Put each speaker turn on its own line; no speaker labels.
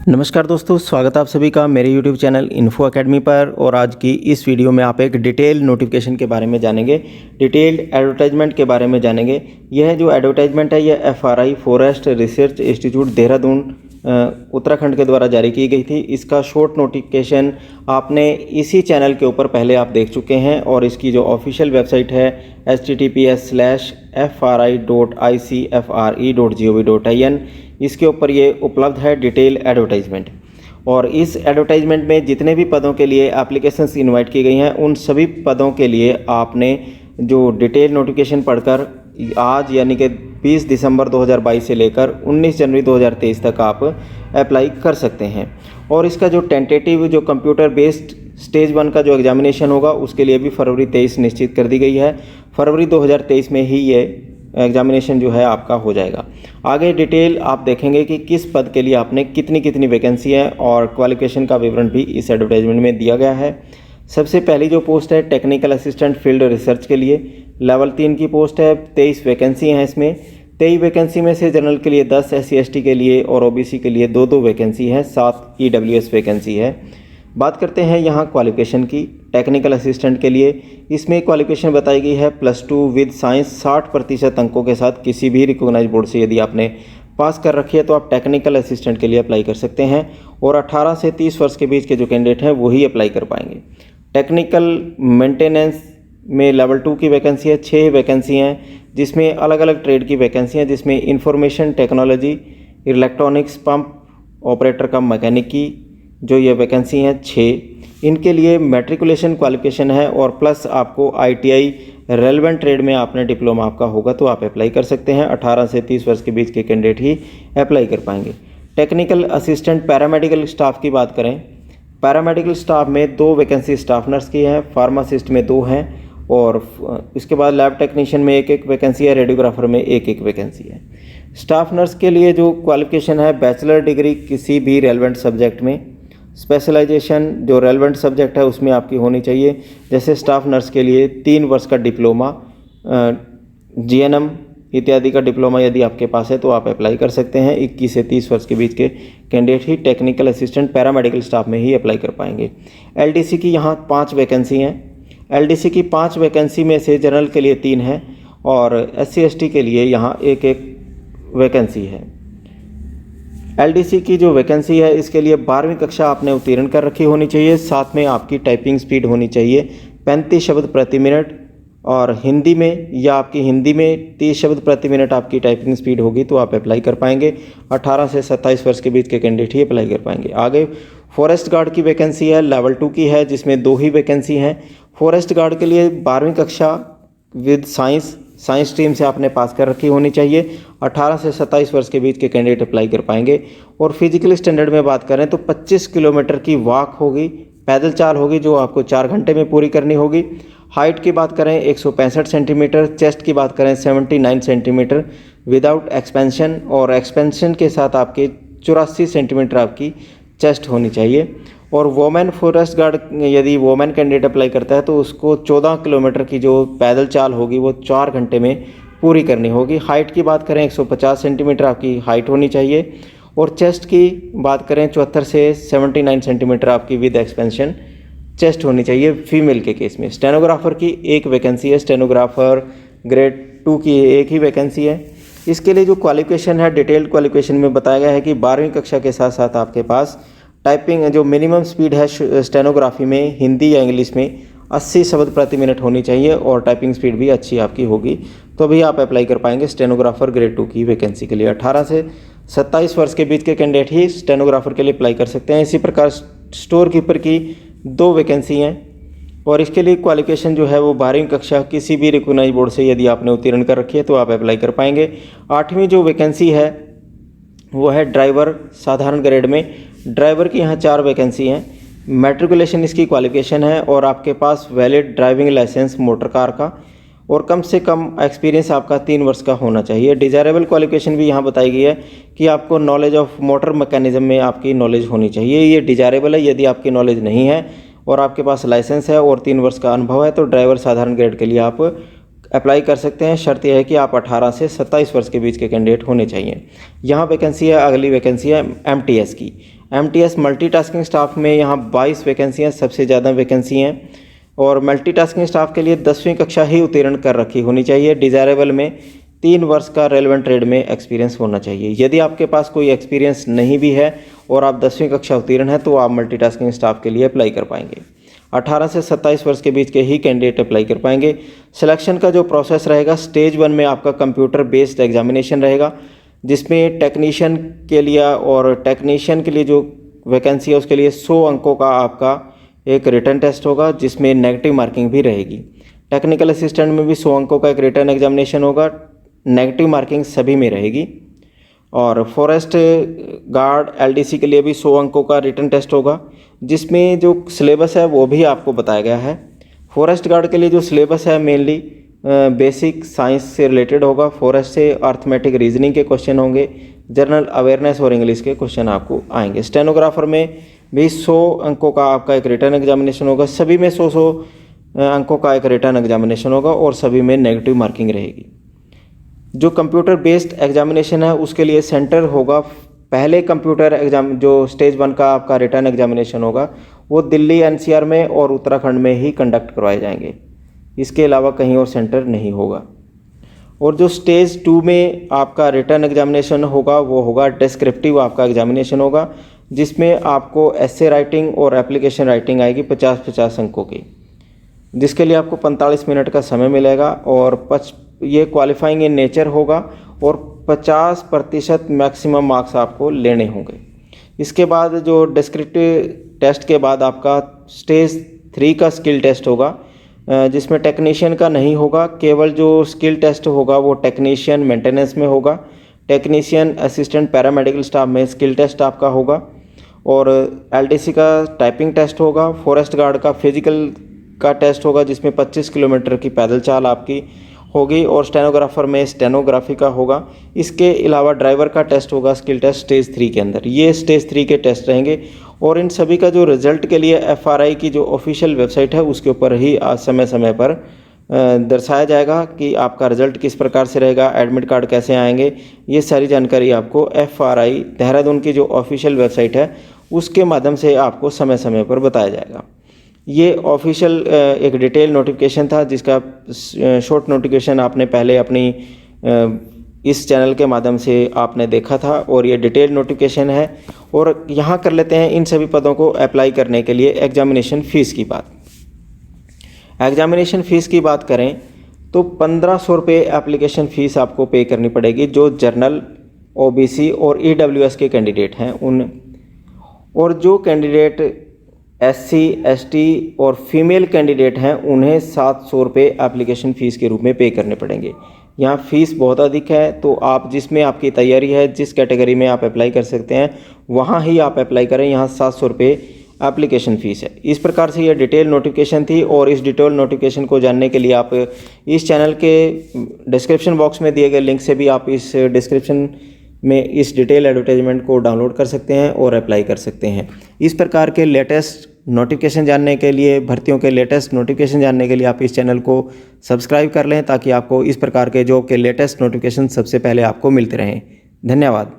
नमस्कार दोस्तों, स्वागत है आप सभी का मेरे YouTube चैनल इन्फो अकेडमी पर। और आज की इस वीडियो में आप एक डिटेल नोटिफिकेशन के बारे में जानेंगे, डिटेल्ड एडवर्टाइजमेंट के बारे में जानेंगे। यह जो एडवर्टाइजमेंट है यह FRI forest research institute Dehradun Uttarakhand के द्वारा जारी की गई थी। इसका शॉर्ट नोटिफिकेशन आपने इसी चैनल के ऊपर पहले आप देख चुके हैं और इसकी जो ऑफिशियल वेबसाइट है https:/fri.icfre.gov.in इसके ऊपर ये उपलब्ध है डिटेल एडवर्टाइजमेंट। और इस एडवर्टाइजमेंट में जितने भी पदों के लिए एप्लीकेशंस इनवाइट की गई हैं उन सभी पदों के लिए आपने जो डिटेल नोटिफिकेशन पढ़कर आज यानी कि 20 दिसंबर 2022 से लेकर 19 जनवरी 2023 तक आप अप्लाई कर सकते हैं। और इसका जो टेंटेटिव जो कंप्यूटर बेस्ड स्टेज 1 का जो एग्जामिनेशन होगा उसके लिए भी फरवरी 23 निश्चित कर दी गई है। फरवरी 2023 में ही ये एग्जामिनेशन जो है आपका हो जाएगा। आगे डिटेल आप देखेंगे कि किस पद के लिए आपने कितनी वैकेंसी है और क्वालिफिकेशन का विवरण भी इस एडवर्टाइजमेंट में दिया गया है। सबसे पहली जो पोस्ट है टेक्निकल असिस्टेंट फील्ड रिसर्च के लिए लेवल 3 की पोस्ट है। 23 वैकेंसी हैं इसमें। 23 वैकेंसी में से जनरल के लिए 10, SC/ST के लिए और OBC के लिए 2 वैकेंसी है, 7 EWS वैकेंसी है। बात करते हैं यहाँ क्वालिफिकेशन की। टेक्निकल असिस्टेंट के लिए इसमें क्वालिफिकेशन बताई गई है +2 विद साइंस 60% अंकों के साथ किसी भी रिकॉग्नाइज्ड बोर्ड से यदि आपने पास कर रखी है तो आप टेक्निकल असिस्टेंट के लिए अप्लाई कर सकते हैं। और 18 से 30 वर्ष के बीच के जो कैंडिडेट हैं वही अप्लाई कर पाएंगे। टेक्निकल मेंटेनेंस में लेवल 2 की वैकेंसी है, 6 वैकेंसी हैं जिसमें अलग अलग ट्रेड की वैकेंसी हैं, जिसमें information technology, electronics, pump operator का मैकेनिकी जो ये वैकेंसी हैं 6। इनके लिए मैट्रिकुलेशन क्वालिफिकेशन है और प्लस आपको ITI रेलेवेंट ट्रेड में आपने डिप्लोमा आपका होगा तो आप अप्लाई कर सकते हैं। 18 से 30 वर्ष के बीच के कैंडिडेट ही अप्लाई कर पाएंगे। टेक्निकल असिस्टेंट पैरामेडिकल स्टाफ की बात करें, पैरामेडिकल स्टाफ में 2 वैकेंसी स्टाफ नर्स की हैं, फार्मासिस्ट में 2 हैं और इसके बाद लैब टेक्नीशियन में 1 वैकेंसी है, रेडियोग्राफर में 1 वैकेंसी है। स्टाफ नर्स के लिए जो क्वालिफिकेशन है बैचलर डिग्री किसी भी रेलेवेंट सब्जेक्ट में, स्पेशलाइजेशन जो रेलेवेंट सब्जेक्ट है उसमें आपकी होनी चाहिए। जैसे स्टाफ नर्स के लिए 3 वर्ष का डिप्लोमा, GNM इत्यादि का डिप्लोमा यदि आपके पास है तो आप अप्लाई कर सकते हैं। 21 से 30 वर्ष के बीच के कैंडिडेट ही टेक्निकल असिस्टेंट पैरामेडिकल स्टाफ में ही अप्लाई कर पाएंगे। LDC की यहाँ 5 वैकेंसी हैं। LDC की 5 वैकेंसी में से जनरल के लिए 3 हैं और SC/ST के लिए यहाँ 1 वैकेंसी है। LDC की जो वैकेंसी है इसके लिए 12वीं कक्षा आपने उत्तीर्ण कर रखी होनी चाहिए। साथ में आपकी टाइपिंग स्पीड होनी चाहिए 35 शब्द प्रति मिनट और हिंदी में या आपकी हिंदी में 30 शब्द प्रति मिनट आपकी टाइपिंग स्पीड होगी तो आप अप्लाई कर पाएंगे। 18 से 27 वर्ष के बीच के कैंडिडेट ही अप्लाई कर पाएंगे। आगे फॉरेस्ट गार्ड की वैकेंसी है, लेवल 2 की है जिसमें 2 ही वैकेंसी हैं। फॉरेस्ट गार्ड के लिए 12वीं कक्षा विद साइंस स्ट्रीम से आपने पास कर रखी होनी चाहिए। 18 से 27 वर्ष के बीच के कैंडिडेट अप्लाई कर पाएंगे। और फिजिकल स्टैंडर्ड में बात करें तो 25 किलोमीटर की वॉक होगी, पैदल चाल होगी जो आपको 4 घंटे में पूरी करनी होगी। हाइट की बात करें 165 सेंटीमीटर, चेस्ट की बात करें 79 सेंटीमीटर विदाउट एक्सपेंशन और एक्सपेंशन के साथ आपके 84 सेंटीमीटर आपकी चेस्ट होनी चाहिए। और वोमेन फॉरेस्ट गार्ड यदि वोमेन कैंडिडेट अप्लाई करता है तो उसको 14 किलोमीटर की जो पैदल चाल होगी वो 4 घंटे में पूरी करनी होगी। हाइट की बात करें 150 सेंटीमीटर आपकी हाइट होनी चाहिए और चेस्ट की बात करें 74 से 79 सेंटीमीटर आपकी विद एक्सपेंशन चेस्ट होनी चाहिए फीमेल के केस में। स्टेनोग्राफर की 1 वैकेंसी है, स्टेनोग्राफर ग्रेड 2 की 1 ही वैकेंसी है। इसके लिए जो क्वालिफिकेशन है डिटेल्ड क्वालिफिकेशन में बताया गया है कि 12वीं कक्षा के साथ साथ आपके पास टाइपिंग जो मिनिमम स्पीड है स्टेनोग्राफी में हिंदी या इंग्लिश में 80 शब्द प्रति मिनट होनी चाहिए और टाइपिंग स्पीड भी अच्छी आपकी होगी तो भी आप अप्लाई कर पाएंगे स्टेनोग्राफर ग्रेड 2 की वैकेंसी के लिए। 18 से 27 वर्ष के बीच के कैंडिडेट ही स्टेनोग्राफर के लिए अप्लाई कर सकते हैं। इसी प्रकार स्टोर कीपर की 2 वैकेंसी हैं और इसके लिए क्वालिफिकेशन जो है वो 12वीं कक्षा किसी भी रिकॉग्नाइज्ड बोर्ड से यदि आपने उत्तीर्ण कर रखी है तो आप अप्लाई कर पाएंगे। 8वीं जो वैकेंसी है वो है ड्राइवर साधारण ग्रेड में। ड्राइवर की यहाँ 4 वैकेंसी हैं। मैट्रिकुलेशन इसकी क्वालिफिकेशन है और आपके पास valid driving licence motor car का और कम से कम एक्सपीरियंस आपका 3 वर्ष का होना चाहिए। डिजायरेबल क्वालिफिकेशन भी यहाँ बताई गई है कि आपको नॉलेज ऑफ मोटर मैकेनिज्म में आपकी नॉलेज होनी चाहिए। ये डिजायरेबल है। यदि आपकी नॉलेज नहीं है और आपके पास लाइसेंस है और 3 वर्ष का अनुभव है तो ड्राइवर साधारण ग्रेड के लिए आप अप्लाई कर सकते हैं। शर्त यह है कि आप 18 से 27 वर्ष के बीच के कैंडिडेट होने चाहिए। यहाँ वैकेंसी है, अगली वैकेंसी है MTS की। MTS मल्टीटास्किंग स्टाफ में यहाँ 22 वैकेंसियाँ सबसे ज़्यादा वैकेंसी हैं और मल्टीटास्किंग स्टाफ के लिए 10वीं कक्षा ही उत्तीर्ण कर रखी होनी चाहिए। डिज़ायरेबल में 3 वर्ष का रेलेवेंट ट्रेड में एक्सपीरियंस होना चाहिए। यदि आपके पास कोई एक्सपीरियंस नहीं भी है और आप 10वीं कक्षा उत्तीर्ण हैं तो आप मल्टीटास्किंग स्टाफ के लिए अप्लाई कर पाएंगे। 18 से 27 वर्ष के बीच के ही कैंडिडेट अप्लाई कर पाएंगे। सिलेक्शन का जो प्रोसेस रहेगा, स्टेज 1 में आपका कंप्यूटर बेस्ड एग्जामिनेशन रहेगा, जिसमें टेक्नीशियन के लिए और टेक्नीशियन के लिए जो वैकेंसी है उसके लिए 100 अंकों का आपका एक रिटन टेस्ट होगा, जिसमें नेगेटिव मार्किंग भी रहेगी। टेक्निकल असिस्टेंट में भी 100 अंकों का एक रिटन एग्जामिनेशन होगा, नेगेटिव मार्किंग सभी में रहेगी। और फॉरेस्ट गार्ड LDC के लिए भी 100 अंकों का रिटन टेस्ट होगा, जिसमें जो सिलेबस है वो भी आपको बताया गया है। फॉरेस्ट गार्ड के लिए जो सिलेबस है मेनली बेसिक साइंस से रिलेटेड होगा। फॉरेस्ट से अर्थमेटिक रीजनिंग के क्वेश्चन होंगे, जनरल अवेयरनेस और इंग्लिश के क्वेश्चन आपको आएंगे। स्टेनोग्राफर में भी 100 अंकों का आपका एक रिटन एग्जामिनेशन होगा, सभी में 100 अंकों का एक रिटन एग्जामिनेशन होगा और सभी में नेगेटिव मार्किंग रहेगी। जो कंप्यूटर बेस्ड एग्जामिनेशन है उसके लिए सेंटर होगा, पहले कंप्यूटर एग्जाम जो स्टेज 1 का आपका रिटन एग्जामिनेशन होगा वो दिल्ली NCR में और उत्तराखंड में ही कंडक्ट करवाए जाएंगे, इसके अलावा कहीं और सेंटर नहीं होगा। और जो स्टेज 2 में आपका रिटन एग्जामिनेशन होगा वो होगा डिस्क्रिप्टिव आपका एग्जामिनेशन होगा, जिसमें आपको एसे राइटिंग और एप्लीकेशन राइटिंग आएगी 50-50 अंकों की, जिसके लिए आपको 45 मिनट का समय मिलेगा और ये क्वालिफाइंग इन नेचर होगा और 50% मैक्सिमम मार्क्स आपको लेने होंगे। इसके बाद जो डिस्क्रिप्टिव टेस्ट के बाद आपका स्टेज 3 का स्किल टेस्ट होगा, जिसमें टेक्नीशियन का नहीं होगा, केवल जो स्किल टेस्ट होगा वो टेक्नीशियन मेंटेनेंस में होगा, टेक्नीशियन असिस्टेंट पैरामेडिकल स्टाफ में स्किल टेस्ट आपका होगा और LDC का टाइपिंग टेस्ट होगा। फॉरेस्ट गार्ड का फिजिकल का टेस्ट होगा, जिसमें 25 किलोमीटर की पैदल चाल आपकी होगी और स्टेनोग्राफर में स्टेनोग्राफी का होगा। इसके अलावा ड्राइवर का टेस्ट होगा, स्किल टेस्ट स्टेज 3 के अंदर। ये स्टेज 3 के टेस्ट रहेंगे और इन सभी का जो रिजल्ट के लिए FRI की जो ऑफिशियल वेबसाइट है उसके ऊपर ही समय समय पर दर्शाया जाएगा कि आपका रिजल्ट किस प्रकार से रहेगा, एडमिट कार्ड कैसे आएंगे। ये सारी जानकारी आपको FRI देहरादून की जो ऑफिशियल वेबसाइट है उसके माध्यम से आपको समय समय पर बताया जाएगा। ये ऑफिशियल एक डिटेल नोटिफिकेशन था, जिसका शॉर्ट नोटिफिकेशन आपने पहले अपनी इस चैनल के माध्यम से आपने देखा था और ये डिटेल नोटिफिकेशन है। और यहाँ कर लेते हैं इन सभी पदों को अप्लाई करने के लिए एग्जामिनेशन फ़ीस की बात। एग्जामिनेशन फ़ीस की बात करें तो 1500 रुपये एप्लीकेशन फ़ीस आपको पे करनी पड़ेगी, जो जनरल OBC और EWS के कैंडिडेट हैं उन, और जो कैंडिडेट SC ST और फीमेल कैंडिडेट हैं उन्हें 700 रुपये एप्लीकेशन फ़ीस के रूप में पे करने पड़ेंगे। यहाँ फ़ीस बहुत अधिक है, तो आप जिसमें आपकी तैयारी है, जिस कैटेगरी में आप अप्लाई कर सकते हैं वहाँ ही आप अप्लाई करें। यहाँ 700 रुपये एप्लीकेशन फ़ीस है। इस प्रकार से यह डिटेल नोटिफिकेशन थी और इस डिटेल नोटिफिकेशन को जानने के लिए आप इस चैनल के डिस्क्रिप्शन बॉक्स में दिए गए लिंक से भी आप इस डिस्क्रिप्शन में इस डिटेल एडवर्टाइजमेंट को डाउनलोड कर सकते हैं और अप्लाई कर सकते हैं। इस प्रकार के लेटेस्ट नोटिफिकेशन जानने के लिए, भर्तियों के लेटेस्ट नोटिफिकेशन जानने के लिए आप इस चैनल को सब्सक्राइब कर लें, ताकि आपको इस प्रकार के जॉब के लेटेस्ट नोटिफिकेशन सबसे पहले आपको मिलते रहें। धन्यवाद।